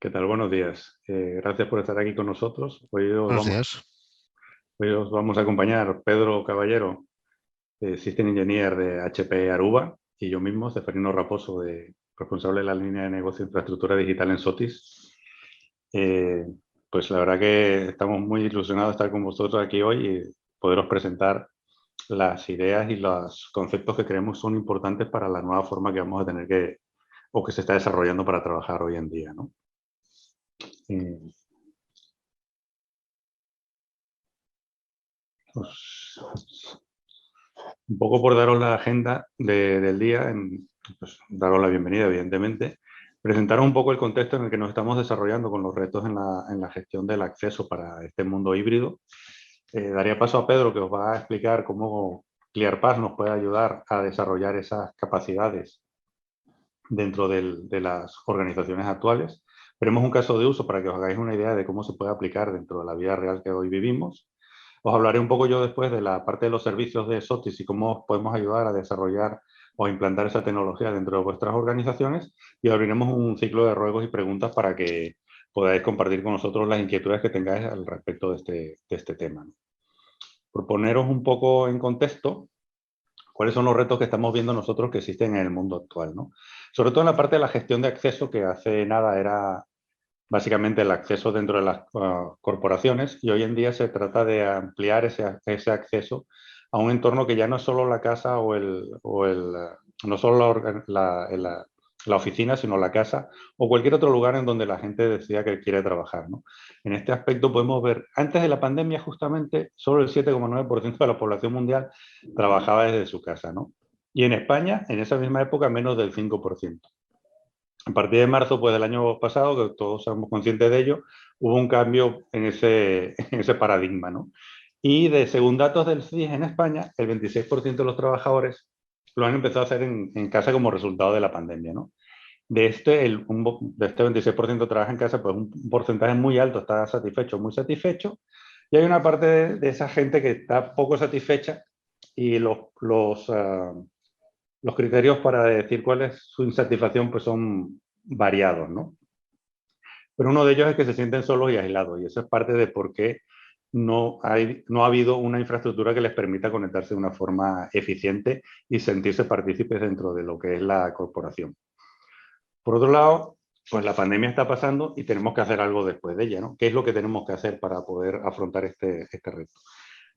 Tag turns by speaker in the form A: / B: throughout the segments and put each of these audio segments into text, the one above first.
A: ¿Qué tal? Buenos días. Gracias por estar aquí con nosotros.
B: Buenos días.
A: Hoy os vamos a acompañar Pedro Caballero, System Engineer de HP Aruba, y yo mismo, Ceferino Raposo, responsable de la línea de negocio de infraestructura digital en Sotis. Eh, pues la verdad que estamos muy ilusionados de estar con vosotros aquí hoy y poderos presentar las ideas y los conceptos que creemos son importantes para la nueva forma que vamos a tener o que se está desarrollando para trabajar hoy en día, ¿no? Eh, pues, un poco por daros la agenda del día, pues, daros la bienvenida, evidentemente, presentaros un poco el contexto en el que nos estamos desarrollando con los retos en la gestión del acceso para este mundo híbrido. Daría paso a Pedro, que os va a explicar cómo ClearPass nos puede ayudar a desarrollar esas capacidades dentro de las organizaciones actuales. Veremos un caso de uso para que os hagáis una idea de cómo se puede aplicar dentro de la vida real que hoy vivimos. Os hablaré un poco yo después de la parte de los servicios de SOTIS y cómo os podemos ayudar a desarrollar o a implantar esa tecnología dentro de vuestras organizaciones, y abriremos un ciclo de ruegos y preguntas para que podáis compartir con nosotros las inquietudes que tengáis al respecto de este tema. Por poneros un poco en contexto, cuáles son los retos que estamos viendo nosotros que existen en el mundo actual, ¿no? Sobre todo en la parte de la gestión de acceso, que hace nada era básicamente el acceso dentro de las corporaciones, y hoy en día se trata de ampliar ese acceso a un entorno que ya no es solo la casa no solo la oficina, sino la casa o cualquier otro lugar en donde la gente decida que quiere trabajar, ¿no? En este aspecto podemos ver, antes de la pandemia justamente, solo el 7,9% de la población mundial trabajaba desde su casa, ¿no? Y en España, en esa misma época, menos del 5%. A partir de marzo, pues, del año pasado, que todos somos conscientes de ello, hubo un cambio en en ese paradigma, ¿no? Y según datos del CIS en España, el 26% de los trabajadores lo han empezado a hacer en casa como resultado de la pandemia, ¿no? De este 26% trabaja en casa, pues un porcentaje muy alto está satisfecho, muy satisfecho, y hay una parte de esa gente que está poco satisfecha, y los criterios para decir cuál es su insatisfacción pues son variados, ¿no? Pero uno de ellos es que se sienten solos y aislados, y eso es parte de por qué no ha habido una infraestructura que les permita conectarse de una forma eficiente y sentirse partícipes dentro de lo que es la corporación. Por otro lado, pues la pandemia está pasando y tenemos que hacer algo después de ella, ¿no? ¿Qué es lo que tenemos que hacer para poder afrontar este reto?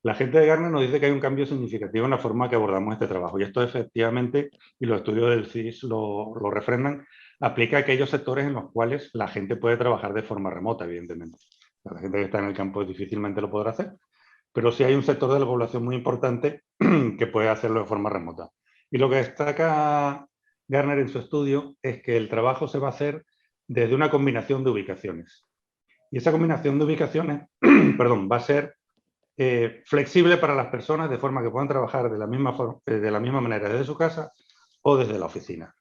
A: La gente de Gartner nos dice que hay un cambio significativo en la forma que abordamos este trabajo, y esto efectivamente, y los estudios del CIS lo refrendan, aplica a aquellos sectores en los cuales la gente puede trabajar de forma remota, evidentemente. La gente que está en el campo difícilmente lo podrá hacer, pero sí hay un sector de la población muy importante que puede hacerlo de forma remota. Y lo que destaca Gartner en su estudio es que el trabajo se va a hacer desde una combinación de ubicaciones. Y esa combinación de ubicaciones perdón, va a ser flexible para las personas, de forma que puedan trabajar de la misma manera desde su casa o desde la oficina.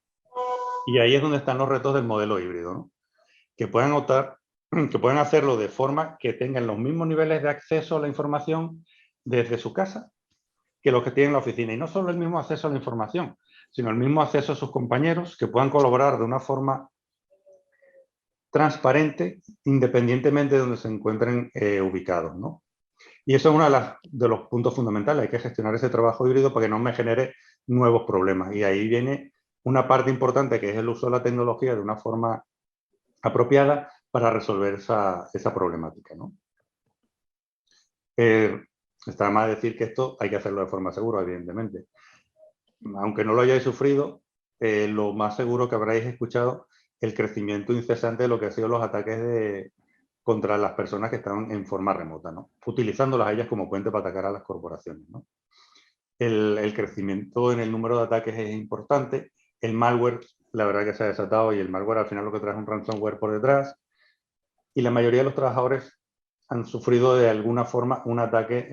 A: Y ahí es donde están los retos del modelo híbrido, ¿no? Que puedan hacerlo de forma que tengan los mismos niveles de acceso a la información desde su casa que los que tienen en la oficina. Y no solo el mismo acceso a la información, sino el mismo acceso a sus compañeros, que puedan colaborar de una forma transparente, independientemente de donde se encuentren ubicados, ¿no? Y eso es uno de los puntos fundamentales. Hay que gestionar ese trabajo híbrido para que no me genere nuevos problemas. Y ahí viene una parte importante, que es el uso de la tecnología de una forma apropiada para resolver esa problemática, ¿no? Está más decir que esto hay que hacerlo de forma segura, evidentemente. Aunque no lo hayáis sufrido, lo más seguro que habréis escuchado el crecimiento incesante de lo que han sido los ataques contra las personas que están en forma remota, ¿no? Utilizándolas a ellas como puente para atacar a las corporaciones, ¿no? El crecimiento en el número de ataques es importante. El malware, la verdad que se ha desatado, y el malware al final lo que trae es un ransomware por detrás. Y la mayoría de los trabajadores han sufrido de alguna forma un ataque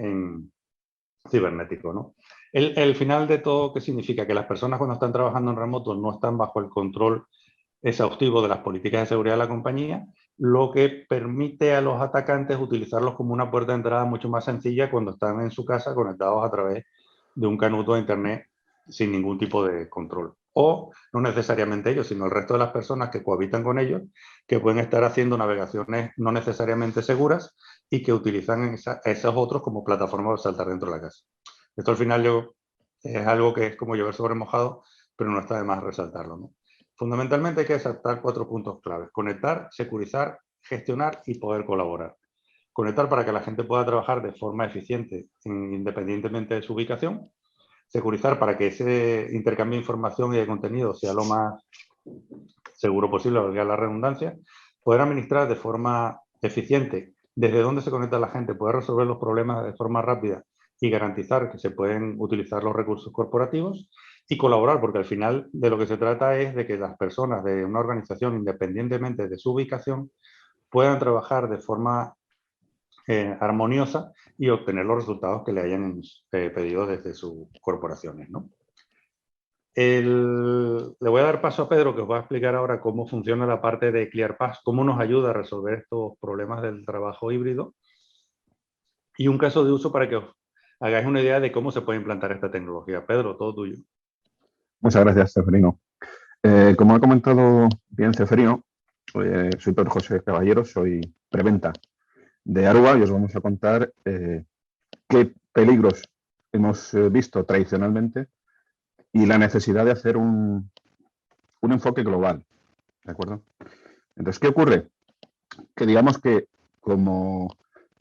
A: cibernético, ¿no? El final de todo, ¿qué significa? Que las personas, cuando están trabajando en remoto, no están bajo el control exhaustivo de las políticas de seguridad de la compañía, lo que permite a los atacantes utilizarlos como una puerta de entrada mucho más sencilla cuando están en su casa conectados a través de un canuto de internet sin ningún tipo de control. o no necesariamente ellos, sino el resto de las personas que cohabitan con ellos, que pueden estar haciendo navegaciones no necesariamente seguras y que utilizan esos otros como plataforma para saltar dentro de la casa. Esto al final es algo que es como llover sobre mojado, pero no está de más resaltarlo, ¿no? Fundamentalmente hay que resaltar 4 puntos claves: conectar, securizar, gestionar y poder colaborar. Conectar para que la gente pueda trabajar de forma eficiente independientemente de su ubicación. Securizar para que ese intercambio de información y de contenido sea lo más seguro posible, valga la redundancia. Poder administrar de forma eficiente desde dónde se conecta la gente, poder resolver los problemas de forma rápida y garantizar que se pueden utilizar los recursos corporativos, y colaborar, porque al final de lo que se trata es de que las personas de una organización, independientemente de su ubicación, puedan trabajar de forma armoniosa y obtener los resultados que le hayan pedido desde sus corporaciones, ¿no? Le voy a dar paso a Pedro, que os va a explicar ahora cómo funciona la parte de ClearPass, cómo nos ayuda a resolver estos problemas del trabajo híbrido, y un caso de uso para que os hagáis una idea de cómo se puede implantar esta tecnología. Pedro, todo tuyo.
B: Muchas gracias, Ceferino. Como ha comentado bien Ceferino, soy Pedro José Caballero, soy preventa de Aruba y os vamos a contar qué peligros hemos visto tradicionalmente y la necesidad de hacer un enfoque global, ¿de acuerdo? Entonces, ¿qué ocurre? Que digamos que, como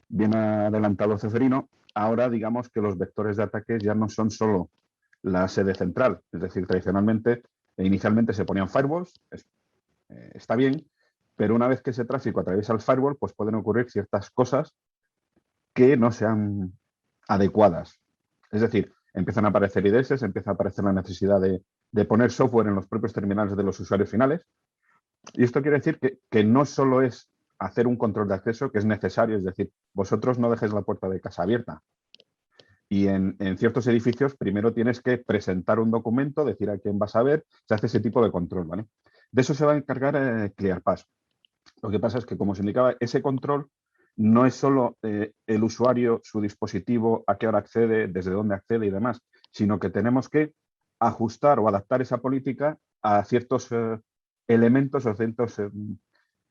B: bien ha adelantado Ceferino, ahora digamos que los vectores de ataques ya no son solo la sede central, es decir, tradicionalmente inicialmente se ponían firewalls, está bien, pero una vez que ese tráfico atraviesa el firewall, pues pueden ocurrir ciertas cosas que no sean adecuadas. Es decir, empiezan a aparecer IDS, empieza a aparecer la necesidad de poner software en los propios terminales de los usuarios finales. Y esto quiere decir que no solo es hacer un control de acceso, que es necesario, es decir, vosotros no dejéis la puerta de casa abierta. Y en ciertos edificios primero tienes que presentar un documento, decir a quién vas a ver, se hace ese tipo de control, ¿vale? De eso se va a encargar ClearPass. Lo que pasa es que, como se indicaba, ese control no es solo el usuario, su dispositivo, a qué hora accede, desde dónde accede y demás, sino que tenemos que ajustar o adaptar esa política a ciertos elementos o ciertos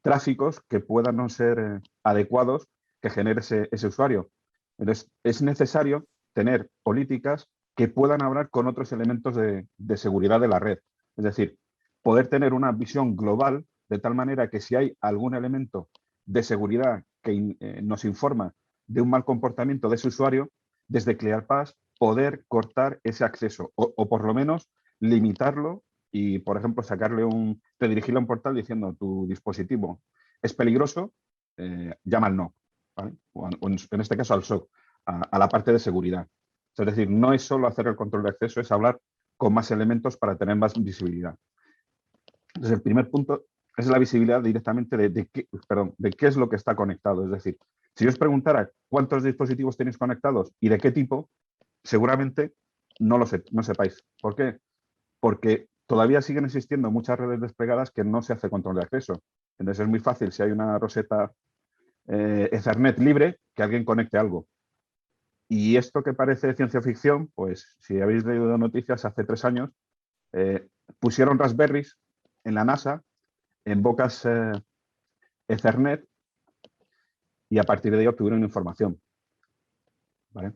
B: tráficos que puedan no ser adecuados que genere ese usuario. Entonces, es necesario tener políticas que puedan hablar con otros elementos de seguridad de la red. Es decir, poder tener una visión global de tal manera que si hay algún elemento de seguridad que nos informa de un mal comportamiento de ese usuario, desde ClearPass poder cortar ese acceso o por lo menos limitarlo y, por ejemplo, redirigirle a un portal diciendo tu dispositivo es peligroso, llama al NOC, ¿vale? O en este caso al SOC, a la parte de seguridad. Es decir, no es solo hacer el control de acceso, es hablar con más elementos para tener más visibilidad. Entonces, el primer punto es la visibilidad directamente de qué es lo que está conectado. Es decir, si yo os preguntara cuántos dispositivos tenéis conectados y de qué tipo, seguramente no sepáis. ¿Por qué? Porque todavía siguen existiendo muchas redes desplegadas que no se hace control de acceso. Entonces, es muy fácil, si hay una roseta Ethernet libre, que alguien conecte algo. Y esto que parece ciencia ficción, pues si habéis leído noticias, hace 3 años pusieron Raspberries en la NASA en bocas Ethernet y a partir de ahí obtuvieron información. ¿Vale?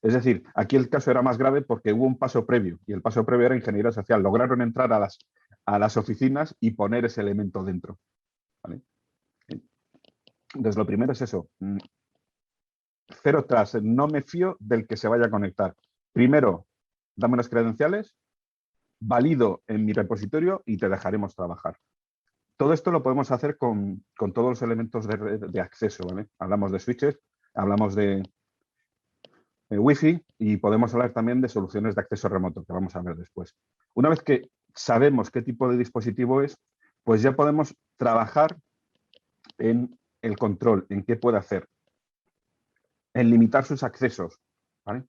B: Es decir, aquí el caso era más grave porque hubo un paso previo y el paso previo era ingeniería social. Lograron entrar a las oficinas y poner ese elemento dentro. ¿Vale? Entonces, lo primero es eso. Cero trust, no me fío del que se vaya a conectar. Primero, dame las credenciales, valido en mi repositorio y te dejaremos trabajar. Todo esto lo podemos hacer con todos los elementos de acceso, ¿vale? Hablamos de switches, hablamos de Wi-Fi y podemos hablar también de soluciones de acceso remoto, que vamos a ver después. Una vez que sabemos qué tipo de dispositivo es, pues ya podemos trabajar en el control, en qué puede hacer, en limitar sus accesos, ¿vale?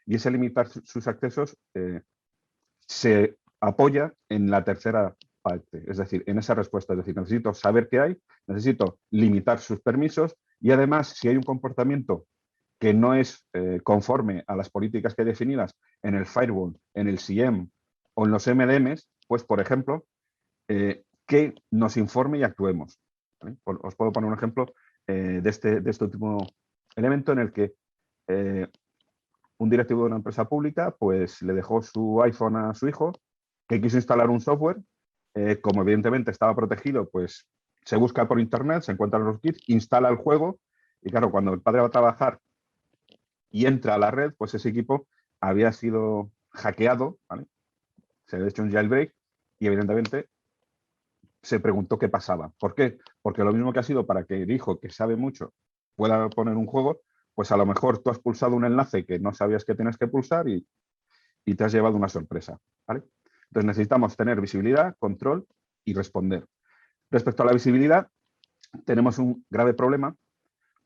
B: Y ese limitar sus accesos se apoya en la tercera parte, es decir, en esa respuesta. Es decir, necesito saber qué hay, necesito limitar sus permisos y además, si hay un comportamiento que no es conforme a las políticas que hay definidas en el firewall, en el CIEM o en los MDMs, pues, por ejemplo, que nos informe y actuemos. ¿Vale? Os puedo poner un ejemplo de este último elemento en el que un directivo de una empresa pública pues le dejó su iPhone a su hijo, que quiso instalar un software, como evidentemente estaba protegido, pues se busca por internet, se encuentran los kits, instala el juego y claro, cuando el padre va a trabajar y entra a la red, pues ese equipo había sido hackeado, ¿vale? Se había hecho un jailbreak y evidentemente se preguntó qué pasaba. ¿Por qué? Porque lo mismo que ha sido para que el hijo, que sabe mucho, pueda poner un juego, pues a lo mejor tú has pulsado un enlace que no sabías que tienes que pulsar y te has llevado una sorpresa. ¿Vale? Entonces necesitamos tener visibilidad, control y responder. Respecto a la visibilidad, tenemos un grave problema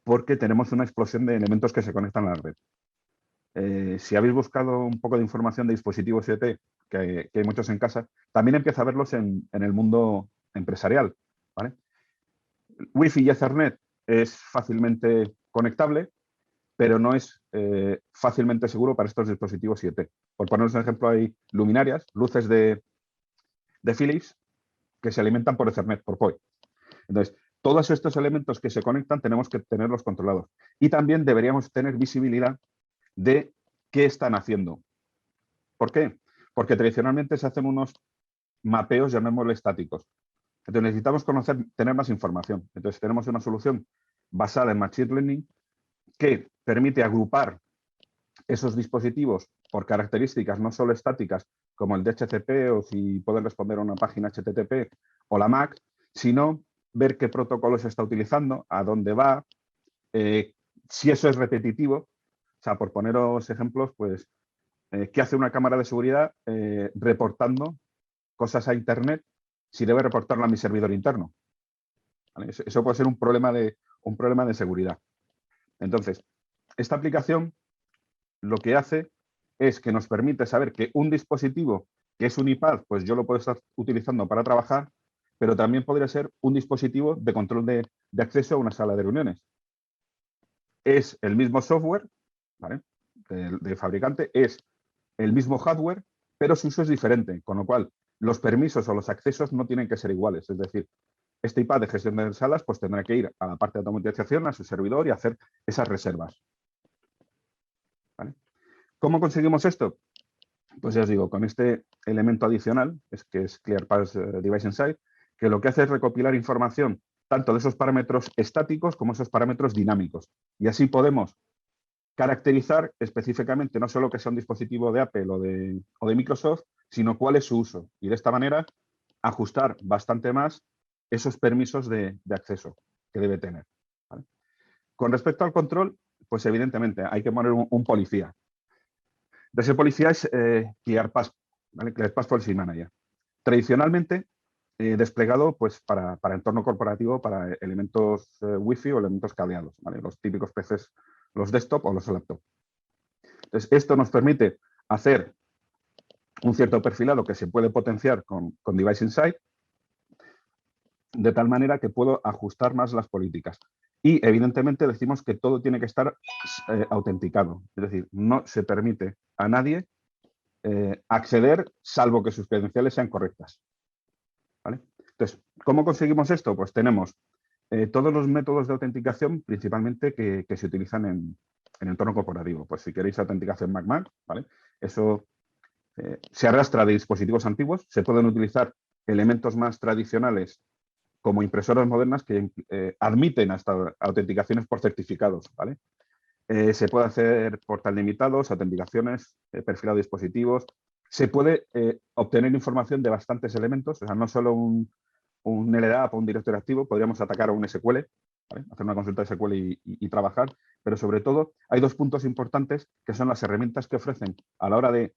B: porque tenemos una explosión de elementos que se conectan a la red. Si habéis buscado un poco de información de dispositivos IoT, que hay muchos en casa, también empieza a verlos en el mundo empresarial. ¿Vale? Wi-Fi y Ethernet es fácilmente conectable, pero no es fácilmente seguro para estos dispositivos IoT. Por poneros un ejemplo, hay luminarias, luces de Philips, que se alimentan por Ethernet, por PoE. Entonces, todos estos elementos que se conectan tenemos que tenerlos controlados. Y también deberíamos tener visibilidad de qué están haciendo. ¿Por qué? Porque tradicionalmente se hacen unos mapeos, llamémosle estáticos. Entonces necesitamos tener más información. Entonces tenemos una solución basada en Machine Learning que permite agrupar esos dispositivos por características no solo estáticas como el DHCP o si pueden responder a una página HTTP o la MAC, sino ver qué protocolo se está utilizando, a dónde va, si eso es repetitivo. O sea, por poneros ejemplos, pues, ¿qué hace una cámara de seguridad reportando cosas a Internet si debe reportarlo a mi servidor interno? ¿Vale? Eso puede ser un problema de seguridad. Entonces, esta aplicación lo que hace es que nos permite saber que un dispositivo que es un iPad, pues yo lo puedo estar utilizando para trabajar, pero también podría ser un dispositivo de control de acceso a una sala de reuniones. Es el mismo software, ¿vale? del fabricante, es el mismo hardware, pero su uso es diferente, con lo cual los permisos o los accesos no tienen que ser iguales. Es decir, este iPad de gestión de salas pues tendrá que ir a la parte de automatización, a su servidor y hacer esas reservas. ¿Vale? ¿Cómo conseguimos esto? Pues ya os digo, con este elemento adicional, que es ClearPass Device Insight, que lo que hace es recopilar información tanto de esos parámetros estáticos como esos parámetros dinámicos. Y así podemos caracterizar específicamente no solo que sea un dispositivo de Apple o de Microsoft, sino cuál es su uso. Y de esta manera ajustar bastante más esos permisos de acceso que debe tener. ¿Vale? Con respecto al control, pues evidentemente hay que poner un policía. De ese policía es ClearPass, ¿vale? ClearPass Policy Manager. Tradicionalmente desplegado pues, para entorno corporativo, para elementos Wi-Fi o elementos cableados, ¿vale? Los típicos PCs, los desktop o los laptop. Entonces, esto nos permite hacer un cierto perfilado que se puede potenciar con Device Insight, de tal manera que puedo ajustar más las políticas. Y, evidentemente, decimos que todo tiene que estar autenticado. Es decir, no se permite a nadie acceder salvo que sus credenciales sean correctas. ¿Vale? Entonces, ¿cómo conseguimos esto? Pues tenemos todos los métodos de autenticación, principalmente que se utilizan en entorno corporativo. Pues si queréis autenticación MAC-MAC, ¿vale? Eso se arrastra de dispositivos antiguos, se pueden utilizar elementos más tradicionales como impresoras modernas que admiten hasta autenticaciones por certificados, ¿vale? Se puede hacer portal limitados, autenticaciones, perfilado de dispositivos. Se puede obtener información de bastantes elementos, o sea, no solo un LDAP o un directorio activo, podríamos atacar a un SQL, ¿vale? Hacer una consulta de SQL y trabajar, pero sobre todo hay dos puntos importantes que son las herramientas que ofrecen a la hora de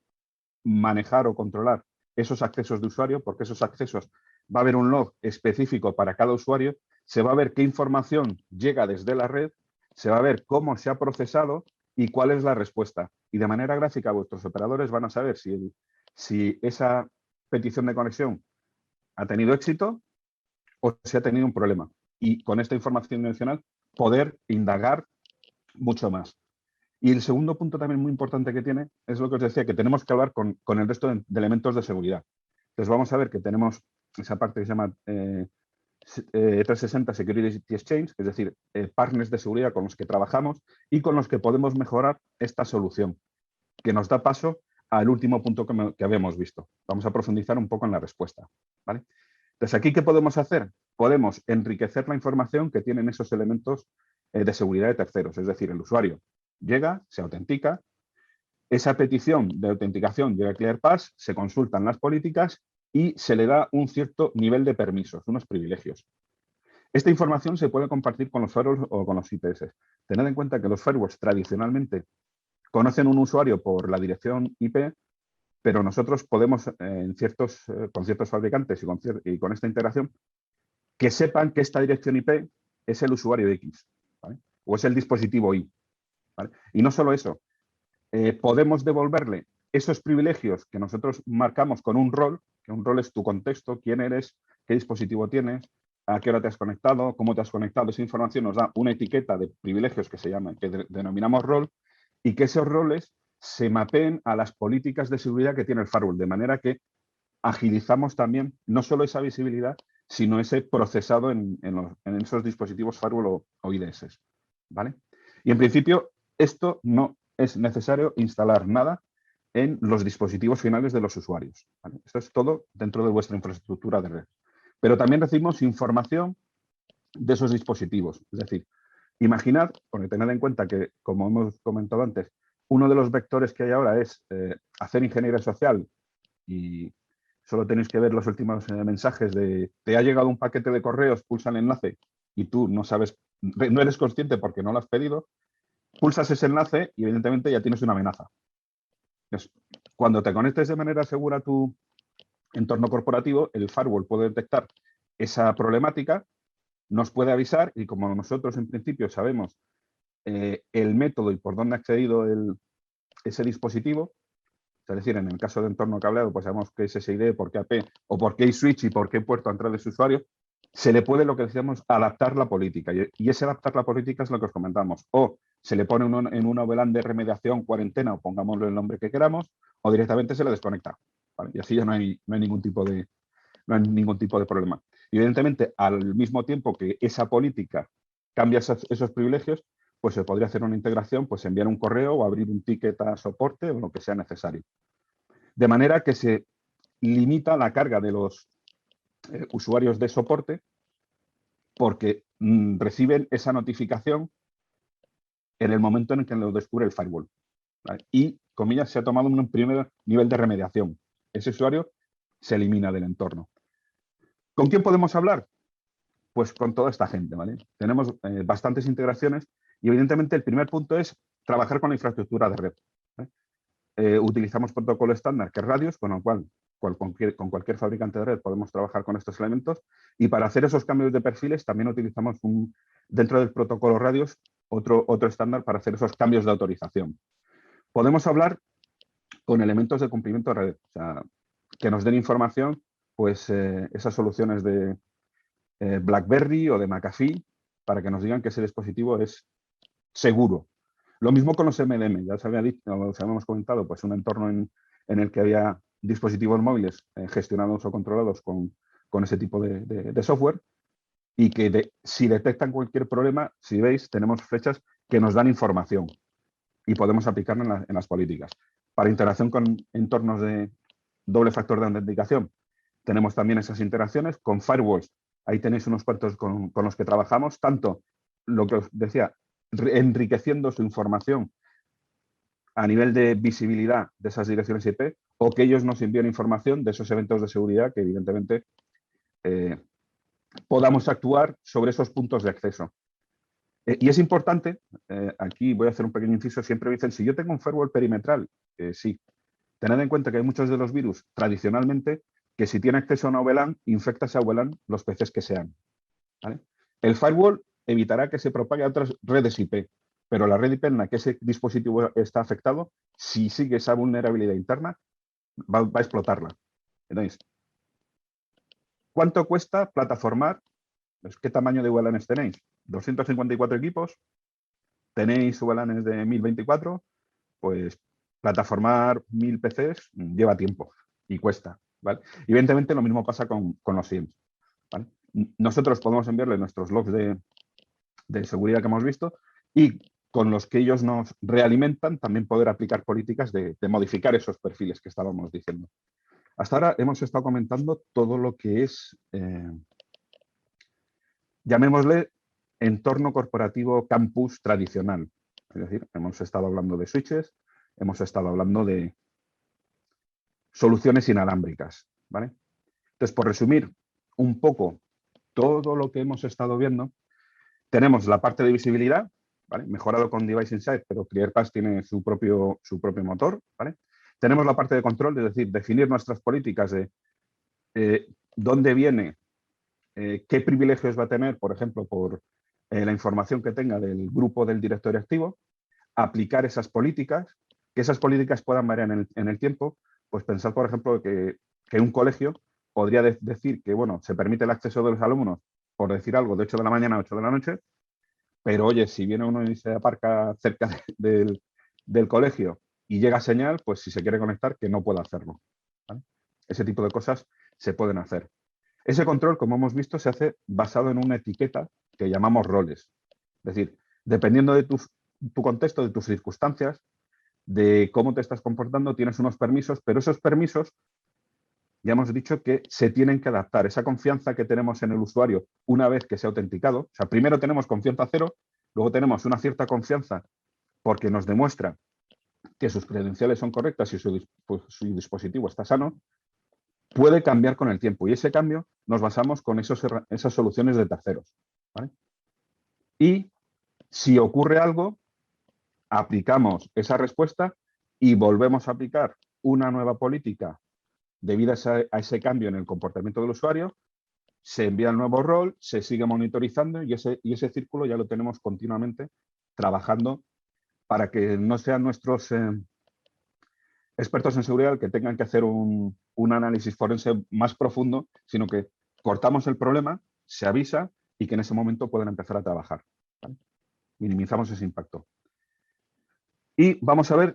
B: manejar o controlar esos accesos de usuario, porque esos accesos va a haber un log específico para cada usuario, se va a ver qué información llega desde la red, se va a ver cómo se ha procesado y cuál es la respuesta. Y de manera gráfica vuestros operadores van a saber si esa petición de conexión ha tenido éxito o si ha tenido un problema. Y con esta información adicional poder indagar mucho más. Y el segundo punto también muy importante que tiene es lo que os decía, que tenemos que hablar con el resto de elementos de seguridad. Entonces vamos a ver que tenemos esa parte que se llama 360 Security Exchange, es decir, partners de seguridad con los que trabajamos y con los que podemos mejorar esta solución, que nos da paso al último punto que habíamos visto. Vamos a profundizar un poco en la respuesta, ¿vale? Entonces, ¿aquí qué podemos hacer? Podemos enriquecer la información que tienen esos elementos de seguridad de terceros, es decir, el usuario llega, se autentica, esa petición de autenticación llega a ClearPass, se consultan las políticas y se le da un cierto nivel de permisos, unos privilegios. Esta información se puede compartir con los firewalls o con los IPS. Tened en cuenta que los firewalls tradicionalmente conocen un usuario por la dirección IP, pero nosotros podemos, con ciertos fabricantes y con esta integración, que sepan que esta dirección IP es el usuario X, ¿vale? O es el dispositivo Y, ¿vale? Y no solo eso, podemos devolverle esos privilegios que nosotros marcamos con un rol, que un rol es tu contexto, quién eres, qué dispositivo tienes, a qué hora te has conectado, cómo te has conectado. Esa información nos da una etiqueta de privilegios que se llama, que denominamos rol, y que esos roles se mapeen a las políticas de seguridad que tiene el firewall, de manera que agilizamos también no solo esa visibilidad, sino ese procesado en esos dispositivos firewall o IDS, ¿vale? Y en principio, esto no es necesario instalar nada en los dispositivos finales de los usuarios, ¿vale? Esto es todo dentro de vuestra infraestructura de red. Pero también recibimos información de esos dispositivos. Es decir, imaginad, porque tened en cuenta que, como hemos comentado antes, uno de los vectores que hay ahora es hacer ingeniería social y solo tenéis que ver los últimos mensajes de te ha llegado un paquete de correos, pulsa el enlace y tú no sabes, no eres consciente porque no lo has pedido, pulsas ese enlace y evidentemente ya tienes una amenaza. Entonces, cuando te conectes de manera segura a tu entorno corporativo, el firewall puede detectar esa problemática, nos puede avisar y como nosotros en principio sabemos el método y por dónde ha accedido ese dispositivo, es decir, en el caso de entorno cableado, pues sabemos qué es SSID, por qué AP o por qué switch y por qué puerto a entrar de ese usuario, se le puede, lo que decíamos, adaptar la política. Y ese adaptar la política es lo que os comentamos. O se le pone en una VLAN de remediación, cuarentena, o pongámosle el nombre que queramos, o directamente se le desconecta, ¿vale? Y así ya no hay ningún tipo de problema. Y evidentemente, al mismo tiempo que esa política cambia esos privilegios, pues se podría hacer una integración, pues enviar un correo o abrir un ticket a soporte o lo que sea necesario. De manera que se limita la carga de los usuarios de soporte porque reciben esa notificación en el momento en el que lo descubre el firewall, ¿vale? Y, comillas, se ha tomado un primer nivel de remediación. Ese usuario se elimina del entorno. ¿Con quién podemos hablar? Pues con toda esta gente, ¿vale? Tenemos bastantes integraciones y evidentemente el primer punto es trabajar con la infraestructura de red, ¿vale? Utilizamos protocolo estándar que es Radius, con lo cual con cualquier fabricante de red podemos trabajar con estos elementos y para hacer esos cambios de perfiles también utilizamos dentro del protocolo Radius otro estándar para hacer esos cambios de autorización. Podemos hablar con elementos de cumplimiento de red, o sea, que nos den información, pues esas soluciones de BlackBerry o de McAfee para que nos digan que ese dispositivo es seguro. Lo mismo con los MDM, ya os habíamos comentado, pues un entorno en el que había dispositivos móviles gestionados o controlados con ese tipo de software y que si detectan cualquier problema, si veis, tenemos flechas que nos dan información y podemos aplicarla en las políticas. Para interacción con entornos de doble factor de autenticación, tenemos también esas interacciones con firewalls. Ahí tenéis unos cuantos con los que trabajamos, tanto lo que os decía, enriqueciendo su información a nivel de visibilidad de esas direcciones IP o que ellos nos envíen información de esos eventos de seguridad que evidentemente podamos actuar sobre esos puntos de acceso. Y es importante, aquí voy a hacer un pequeño inciso, siempre me dicen, si yo tengo un firewall perimetral, sí, tened en cuenta que hay muchos de los virus tradicionalmente que si tiene acceso a una VLAN, infecta esa VLAN los PCs que sean, ¿vale? El firewall evitará que se propague a otras redes IP, pero la red IP en la que ese dispositivo está afectado, si sigue esa vulnerabilidad interna, va a explotarla. Entonces, ¿cuánto cuesta plataformar? ¿Qué tamaño de VLANs tenéis? ¿254 equipos? tenéis VLANs de 1024, pues plataformar 1000 PCs lleva tiempo y cuesta, ¿vale? Y evidentemente lo mismo pasa con los SIEMs, ¿vale? Nosotros podemos enviarle nuestros logs de seguridad que hemos visto y con los que ellos nos realimentan también poder aplicar políticas de modificar esos perfiles que estábamos diciendo. Hasta ahora hemos estado comentando todo lo que es, llamémosle, entorno corporativo campus tradicional. Es decir, hemos estado hablando de switches, hemos estado hablando de soluciones inalámbricas, ¿vale? Entonces, por resumir un poco todo lo que hemos estado viendo, tenemos la parte de visibilidad, ¿vale? Mejorado con Device Insight, pero ClearPass tiene su propio motor, ¿vale? Tenemos la parte de control, es decir, definir nuestras políticas de dónde viene, qué privilegios va a tener, por ejemplo, por la información que tenga del grupo del directorio activo, aplicar esas políticas, que esas políticas puedan variar en el tiempo. Pues pensar, por ejemplo, que un colegio podría decir que, bueno, se permite el acceso de los alumnos, por decir algo, de 8 de la mañana a 8 de la noche, pero oye, si viene uno y se aparca cerca del colegio y llega señal, pues si se quiere conectar, que no pueda hacerlo, ¿vale? Ese tipo de cosas se pueden hacer. Ese control, como hemos visto, se hace basado en una etiqueta que llamamos roles. Es decir, dependiendo de tu contexto, de tus circunstancias, de cómo te estás comportando, tienes unos permisos, pero esos permisos ya hemos dicho que se tienen que adaptar. Esa confianza que tenemos en el usuario una vez que se ha autenticado, o sea, primero tenemos confianza cero, luego tenemos una cierta confianza porque nos demuestra que sus credenciales son correctas y su dispositivo está sano, puede cambiar con el tiempo. Y ese cambio nos basamos con esas soluciones de terceros, ¿vale? Y si ocurre algo, aplicamos esa respuesta y volvemos a aplicar una nueva política debido a ese cambio en el comportamiento del usuario, se envía el nuevo rol, se sigue monitorizando y ese círculo ya lo tenemos continuamente trabajando para que no sean nuestros expertos en seguridad que tengan que hacer un análisis forense más profundo, sino que cortamos el problema, se avisa y que en ese momento puedan empezar a trabajar, ¿vale? Minimizamos ese impacto. Y vamos a ver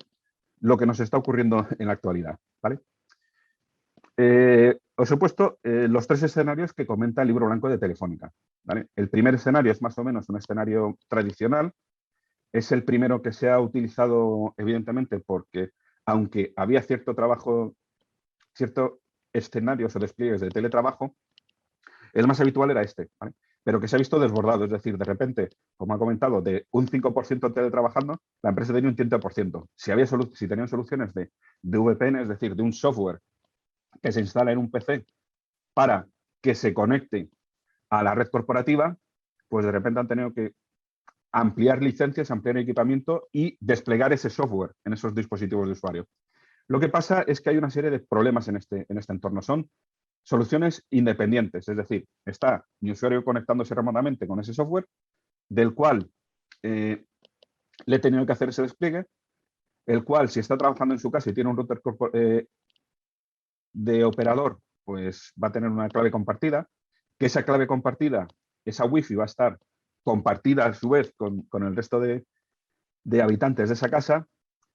B: lo que nos está ocurriendo en la actualidad, ¿vale? Os he puesto los 3 escenarios que comenta el libro blanco de Telefónica, ¿vale? El primer escenario es más o menos un escenario tradicional. Es el primero que se ha utilizado, evidentemente, porque aunque había cierto trabajo, ciertos escenarios o despliegues de teletrabajo, el más habitual era este, ¿vale? Pero que se ha visto desbordado, es decir, de repente, como ha comentado, de un 5% teletrabajando, la empresa tenía un 100%. Si tenían soluciones de VPN, es decir, de un software que se instala en un PC para que se conecte a la red corporativa, pues de repente han tenido que ampliar licencias, ampliar equipamiento y desplegar ese software en esos dispositivos de usuario. Lo que pasa es que hay una serie de problemas en este entorno. Son soluciones independientes, es decir, está mi usuario conectándose remotamente con ese software, del cual le he tenido que hacer ese despliegue, el cual, si está trabajando en su casa y tiene un router de operador, pues va a tener una clave compartida, que esa clave compartida, esa wifi va a estar compartida a su vez con el resto de habitantes de esa casa,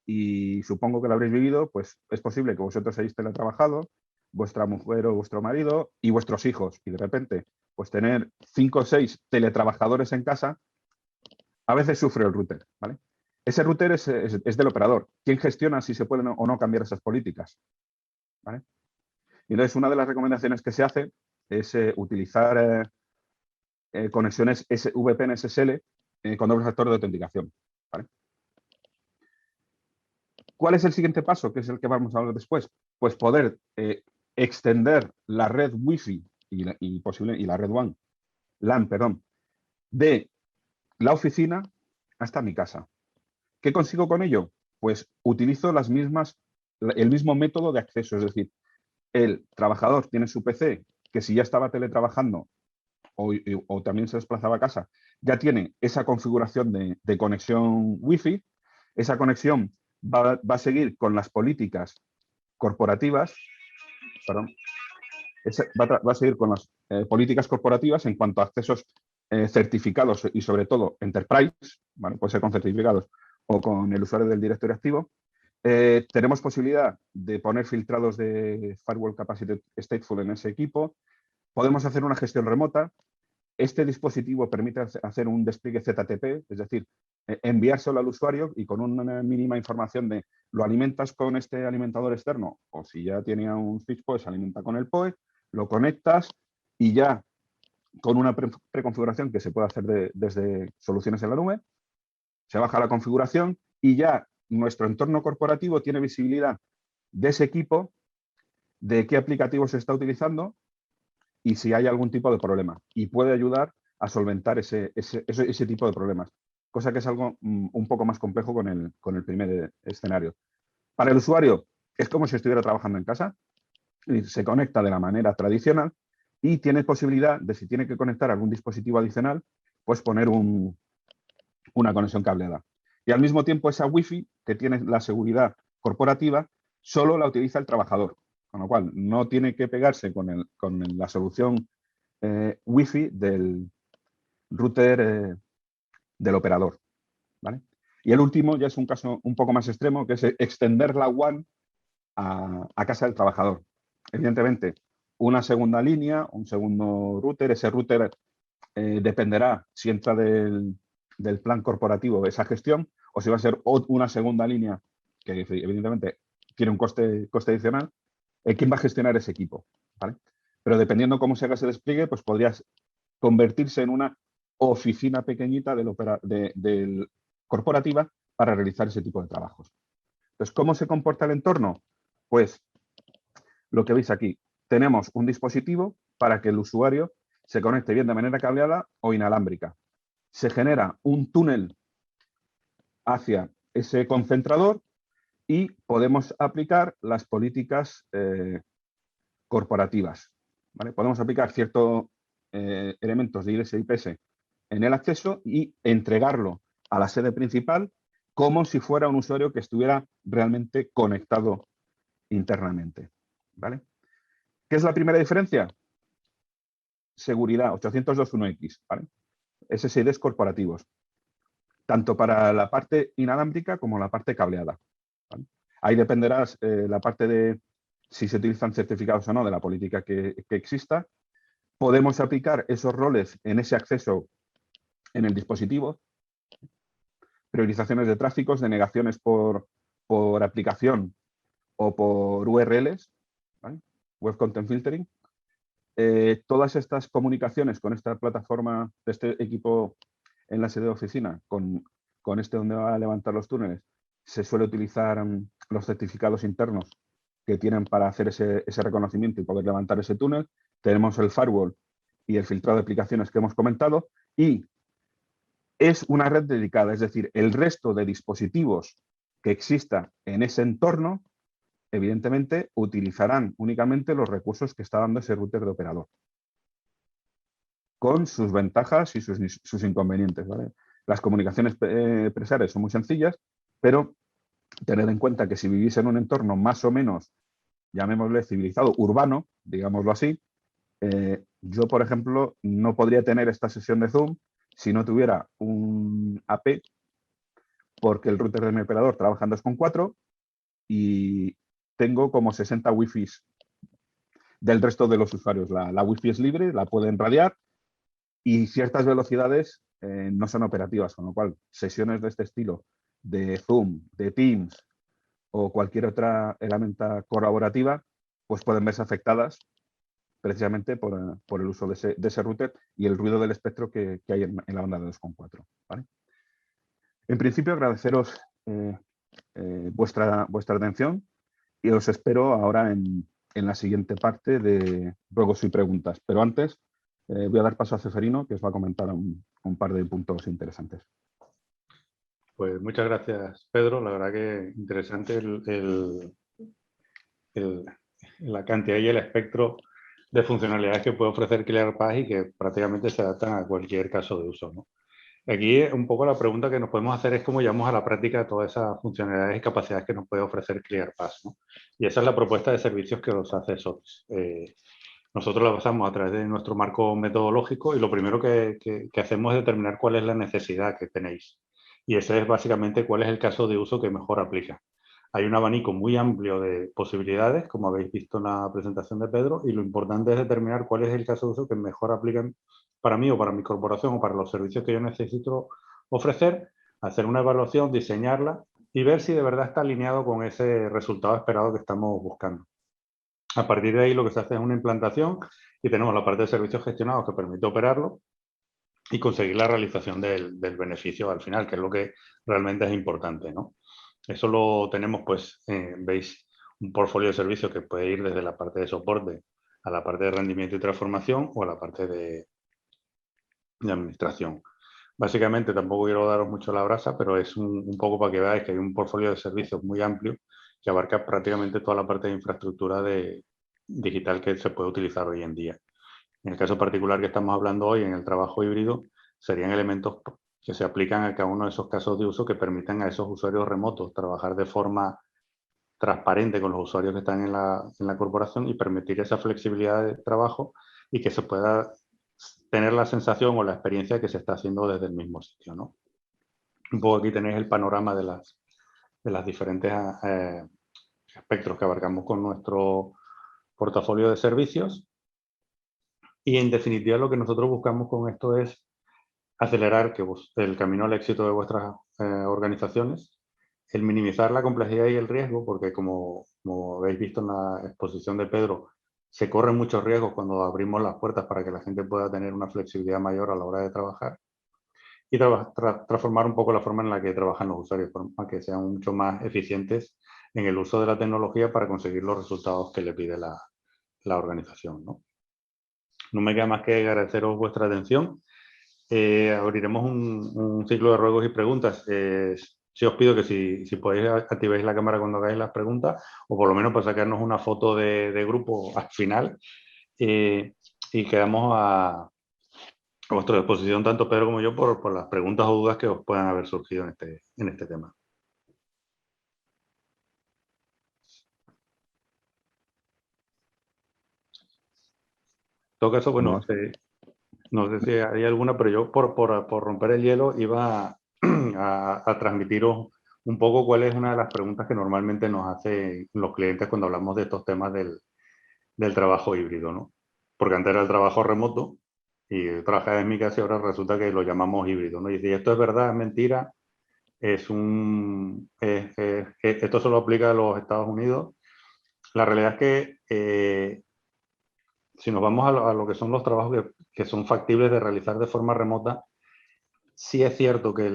B: y supongo que lo habréis vivido, pues es posible que vosotros hayáis teletrabajado, vuestra mujer o vuestro marido y vuestros hijos, y de repente, pues tener 5 o 6 teletrabajadores en casa, a veces sufre el router, ¿vale? Ese router es del operador. ¿Quién gestiona si se pueden o no cambiar esas políticas? ¿Vale? Y entonces, una de las recomendaciones que se hace es utilizar conexiones VPN SSL con doble factor de autenticación, ¿vale? ¿Cuál es el siguiente paso? Que es el que vamos a hablar después. Pues poder extender la red Wi-Fi y la red LAN, perdón, de la oficina hasta mi casa. ¿Qué consigo con ello? Pues utilizo el mismo método de acceso, es decir, el trabajador tiene su PC, que si ya estaba teletrabajando o también se desplazaba a casa, ya tiene esa configuración de conexión Wi-Fi. Esa conexión va a seguir con las políticas corporativas, perdón, va a seguir con las políticas corporativas en cuanto a accesos certificados y sobre todo Enterprise, ¿vale? Puede ser con certificados o con el usuario del directorio activo. Tenemos posibilidad de poner filtrados de Firewall Capacity Stateful en ese equipo. Podemos hacer una gestión remota. Este dispositivo permite hacer un despliegue ZTP, es decir, enviárselo al usuario y con una mínima información de lo alimentas con este alimentador externo o si ya tenía un switch PoE, se alimenta con el PoE, lo conectas y ya con una preconfiguración que se puede hacer desde soluciones en la nube, se baja la configuración y ya nuestro entorno corporativo tiene visibilidad de ese equipo, de qué aplicativo se está utilizando y si hay algún tipo de problema. Y puede ayudar a solventar ese tipo de problemas, cosa que es algo un poco más complejo con el primer escenario. Para el usuario es como si estuviera trabajando en casa, y se conecta de la manera tradicional y tiene posibilidad de, si tiene que conectar algún dispositivo adicional, pues poner una conexión cableada. Y al mismo tiempo esa Wi-Fi que tiene la seguridad corporativa solo la utiliza el trabajador, con lo cual no tiene que pegarse con la solución Wi-Fi del router del operador, ¿vale? Y el último ya es un caso un poco más extremo, que es extender la WAN a casa del trabajador. Evidentemente, una segunda línea, un segundo router, ese router dependerá si entra del plan corporativo esa gestión o si va a ser una segunda línea que evidentemente tiene un coste adicional. ¿Quién va a gestionar ese equipo? ¿Vale? Pero dependiendo cómo se haga ese despliegue, pues podrías convertirse en una oficina pequeñita del corporativa para realizar ese tipo de trabajos. Entonces, ¿cómo se comporta el entorno? Pues lo que veis aquí, tenemos un dispositivo para que el usuario se conecte bien de manera cableada o inalámbrica. Se genera un túnel hacia ese concentrador y podemos aplicar las políticas corporativas, ¿vale? Podemos aplicar ciertos elementos de IDS y IPS en el acceso y entregarlo a la sede principal como si fuera un usuario que estuviera realmente conectado internamente, ¿vale? ¿Qué es la primera diferencia? Seguridad, 802.1x, ¿vale? SSIDs corporativos, tanto para la parte inalámbrica como la parte cableada, ¿vale? Ahí dependerá la parte de si se utilizan certificados o no de la política que exista. Podemos aplicar esos roles en ese acceso en el dispositivo, priorizaciones de tráficos, denegaciones por aplicación o por URLs, ¿vale? Web Content Filtering. Todas estas comunicaciones con esta plataforma de este equipo en la sede de oficina, con este donde va a levantar los túneles, se suele utilizar los certificados internos que tienen para hacer ese reconocimiento y poder levantar ese túnel. Tenemos el firewall y el filtrado de aplicaciones que hemos comentado y es una red dedicada, es decir, el resto de dispositivos que exista en ese entorno, evidentemente, utilizarán únicamente los recursos que está dando ese router de operador, con sus ventajas y sus inconvenientes, ¿vale? Las comunicaciones presarias son muy sencillas, pero tened en cuenta que si vivís en un entorno más o menos, llamémosle civilizado, urbano, digámoslo así, yo, por ejemplo, no podría tener esta sesión de Zoom si no tuviera un AP, porque el router de mi operador trabaja en 2.4 y tengo como 60 Wi-Fi del resto de los usuarios. La Wi-Fi es libre, la pueden radiar y ciertas velocidades no son operativas, con lo cual sesiones de este estilo, de Zoom, de Teams o cualquier otra herramienta colaborativa, pues pueden verse afectadas precisamente por el uso de ese router y el ruido del espectro que hay en la banda de 2.4. ¿Vale? En principio, agradeceros vuestra atención y os espero ahora en la siguiente parte de ruegos y preguntas. Pero antes voy a dar paso a Ceferino, que os va a comentar un par de puntos interesantes.
A: Pues muchas gracias, Pedro. La verdad que interesante la cantidad y el espectro de funcionalidades que puede ofrecer ClearPass y que prácticamente se adaptan a cualquier caso de uso, ¿no? Aquí un poco la pregunta que nos podemos hacer es cómo llevamos a la práctica todas esas funcionalidades y capacidades que nos puede ofrecer ClearPass, ¿no? Y esa es la propuesta de servicios que os hace SOX. Nosotros la pasamos a través de nuestro marco metodológico y lo primero que hacemos es determinar cuál es la necesidad que tenéis. Y ese es básicamente cuál es el caso de uso que mejor aplica. Hay un abanico muy amplio de posibilidades, como habéis visto en la presentación de Pedro, y lo importante es determinar cuál es el caso de uso que mejor aplican para mí o para mi corporación o para los servicios que yo necesito ofrecer, hacer una evaluación, diseñarla y ver si de verdad está alineado con ese resultado esperado que estamos buscando. A partir de ahí lo que se hace es una implantación y tenemos la parte de servicios gestionados que permite operarlo y conseguir la realización del beneficio al final, que es lo que realmente es importante, ¿no? Eso lo tenemos, pues, veis, un portfolio de servicios que puede ir desde la parte de soporte a la parte de rendimiento y transformación o a la parte de administración. Básicamente, tampoco quiero daros mucho la brasa, pero es un poco para que veáis que hay un portfolio de servicios muy amplio que abarca prácticamente toda la parte de infraestructura digital que se puede utilizar hoy en día. En el caso particular que estamos hablando hoy, en el trabajo híbrido, serían elementos que se aplican a cada uno de esos casos de uso que permitan a esos usuarios remotos trabajar de forma transparente con los usuarios que están en la corporación y permitir esa flexibilidad de trabajo y que se pueda tener la sensación o la experiencia que se está haciendo desde el mismo sitio, ¿no? Un poco aquí tenéis el panorama de las diferentes espectros que abarcamos con nuestro portafolio de servicios. Y en definitiva lo que nosotros buscamos con esto es acelerar el camino al éxito de vuestras organizaciones, el minimizar la complejidad y el riesgo, porque como habéis visto en la exposición de Pedro, se corren muchos riesgos cuando abrimos las puertas para que la gente pueda tener una flexibilidad mayor a la hora de trabajar y transformar un poco la forma en la que trabajan los usuarios, para que sean mucho más eficientes en el uso de la tecnología para conseguir los resultados que le pide la organización, ¿no? No me queda más que agradeceros vuestra atención. Abriremos un ciclo de ruegos y preguntas. Sí os pido que si podéis activéis la cámara cuando hagáis las preguntas o por lo menos para sacarnos una foto de grupo al final y quedamos a vuestra disposición tanto Pedro como yo por las preguntas o dudas que os puedan haber surgido en este tema. En todo caso, bueno, no sé si hay alguna, pero yo por romper el hielo iba a transmitiros un poco cuál es una de las preguntas que normalmente nos hacen los clientes cuando hablamos de estos temas del trabajo híbrido, ¿no? Porque antes era el trabajo remoto y trabajaba en mi casa y ahora resulta que lo llamamos híbrido, ¿no? Y si esto es verdad, es mentira, esto solo aplica a los Estados Unidos. La realidad es que si nos vamos a lo que son los trabajos que son factibles de realizar de forma remota, sí es cierto que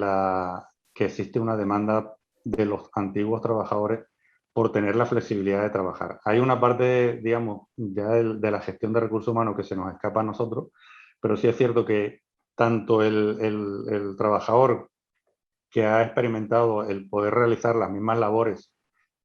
A: existe una demanda de los antiguos trabajadores por tener la flexibilidad de trabajar. Hay una parte, digamos, ya de la gestión de recursos humanos que se nos escapa a nosotros, pero sí es cierto que tanto el trabajador que ha experimentado el poder realizar las mismas labores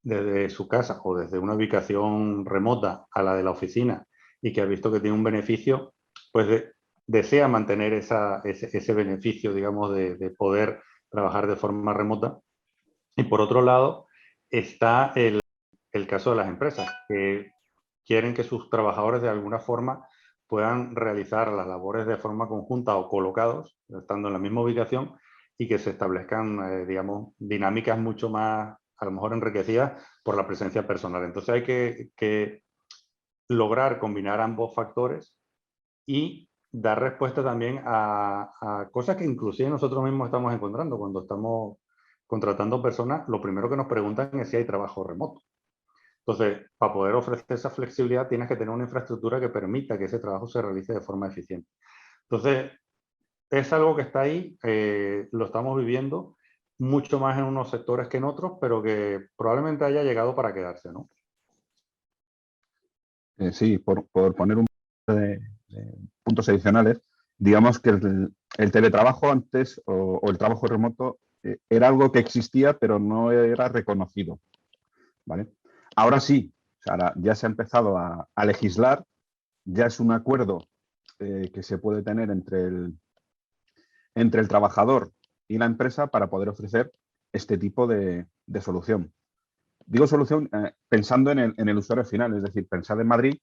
A: desde su casa o desde una ubicación remota a la de la oficina y que ha visto que tiene un beneficio, pues desea mantener ese beneficio, digamos, de poder trabajar de forma remota. Y por otro lado, está el caso de las empresas, que quieren que sus trabajadores de alguna forma puedan realizar las labores de forma conjunta o colocados, estando en la misma ubicación, y que se establezcan, digamos, dinámicas mucho más, a lo mejor enriquecidas por la presencia personal. Entonces hay que lograr combinar ambos factores y dar respuesta también a cosas que inclusive nosotros mismos estamos encontrando cuando estamos contratando personas. Lo primero que nos preguntan es si hay trabajo remoto. Entonces, para poder ofrecer esa flexibilidad tienes que tener una infraestructura que permita que ese trabajo se realice de forma eficiente. Entonces, es algo que está ahí, lo estamos viviendo mucho más en unos sectores que en otros, pero que probablemente haya llegado para quedarse, ¿no?
B: Sí, por poner un par de puntos adicionales, digamos que el teletrabajo antes o el trabajo remoto era algo que existía, pero no era reconocido, ¿vale? Ahora sí, o sea, ahora ya se ha empezado a legislar, ya es un acuerdo que se puede tener entre el trabajador y la empresa para poder ofrecer este tipo de solución. Digo solución pensando en el usuario final, es decir, pensad en Madrid,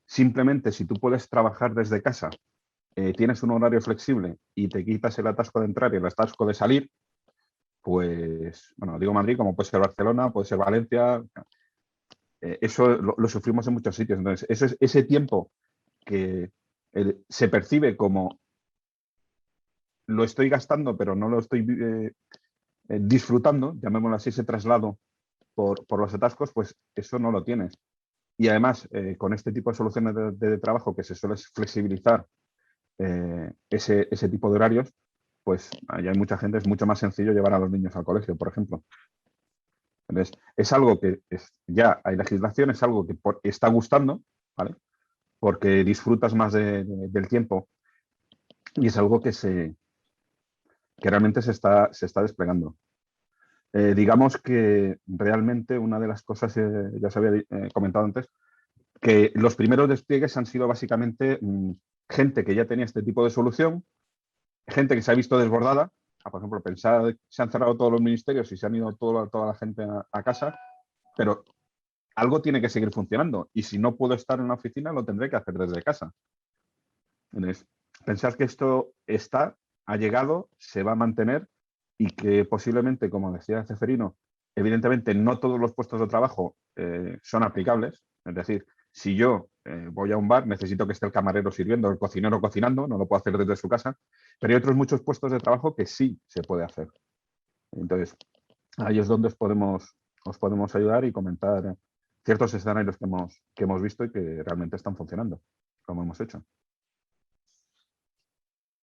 B: simplemente si tú puedes trabajar desde casa, tienes un horario flexible y te quitas el atasco de entrar y el atasco de salir, pues, bueno, digo Madrid, como puede ser Barcelona, puede ser Valencia, eso lo sufrimos en muchos sitios. Entonces, ese tiempo que se percibe como lo estoy gastando, pero no lo estoy disfrutando, llamémoslo así, ese traslado por los atascos, pues eso no lo tienes. Y además, con este tipo de soluciones de trabajo que se suele flexibilizar ese tipo de horarios, pues ahí hay mucha gente, es mucho más sencillo llevar a los niños al colegio, por ejemplo. Entonces, es algo que ya hay legislación, es algo que está gustando, ¿vale? Porque disfrutas más del tiempo y es algo que realmente se está desplegando. Digamos que realmente una de las cosas, ya os había comentado antes, que los primeros despliegues han sido básicamente gente que ya tenía este tipo de solución, gente que se ha visto desbordada. Por ejemplo, pensar, se han cerrado todos los ministerios y se han ido toda la gente a casa, pero algo tiene que seguir funcionando y si no puedo estar en la oficina lo tendré que hacer desde casa. Entonces, pensar que esto ha llegado, se va a mantener y que posiblemente, como decía Ceferino, evidentemente no todos los puestos de trabajo son aplicables. Es decir, si yo voy a un bar, necesito que esté el camarero sirviendo, el cocinero cocinando, no lo puedo hacer desde su casa, pero hay otros muchos puestos de trabajo que sí se puede hacer. Entonces, ahí es donde os podemos ayudar y comentar ciertos escenarios que hemos visto y que realmente están funcionando, como hemos hecho.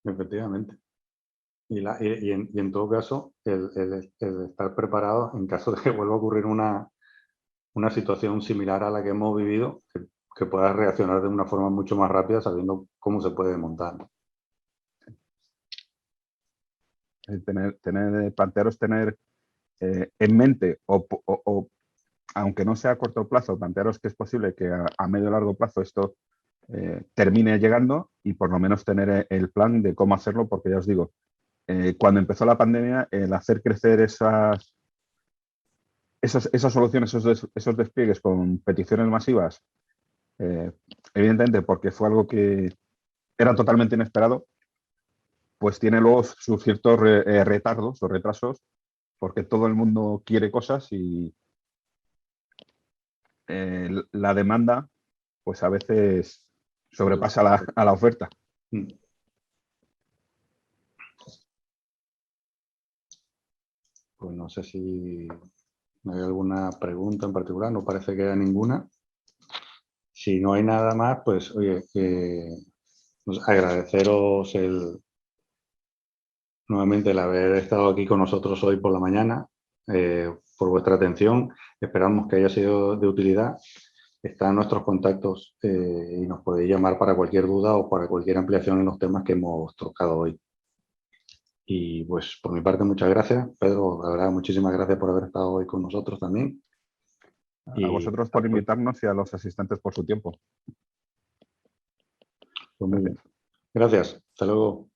A: Efectivamente. Y en todo caso, el estar preparado en caso de que vuelva a ocurrir una situación similar a la que hemos vivido, que puedas reaccionar de una forma mucho más rápida sabiendo cómo se puede montar.
B: Plantearos tener en mente, o aunque no sea a corto plazo, plantearos que es posible que a medio o largo plazo esto termine llegando y por lo menos tener el plan de cómo hacerlo, porque ya os digo, cuando empezó la pandemia, el hacer crecer esas soluciones, esos despliegues con peticiones masivas, evidentemente porque fue algo que era totalmente inesperado, pues tiene luego sus ciertos retardos o retrasos, porque todo el mundo quiere cosas y la demanda, pues a veces sobrepasa a la oferta.
A: Pues no sé si hay alguna pregunta en particular, no parece que haya ninguna. Si no hay nada más, pues oye, agradeceros nuevamente el haber estado aquí con nosotros hoy por la mañana, por vuestra atención. Esperamos que haya sido de utilidad. Están nuestros contactos y nos podéis llamar para cualquier duda o para cualquier ampliación en los temas que hemos tocado hoy. Y pues por mi parte muchas gracias, Pedro, la verdad muchísimas gracias por haber estado hoy con nosotros también.
B: A vosotros por invitarnos y a los asistentes por su tiempo.
A: Pues muy bien. Gracias. Hasta luego.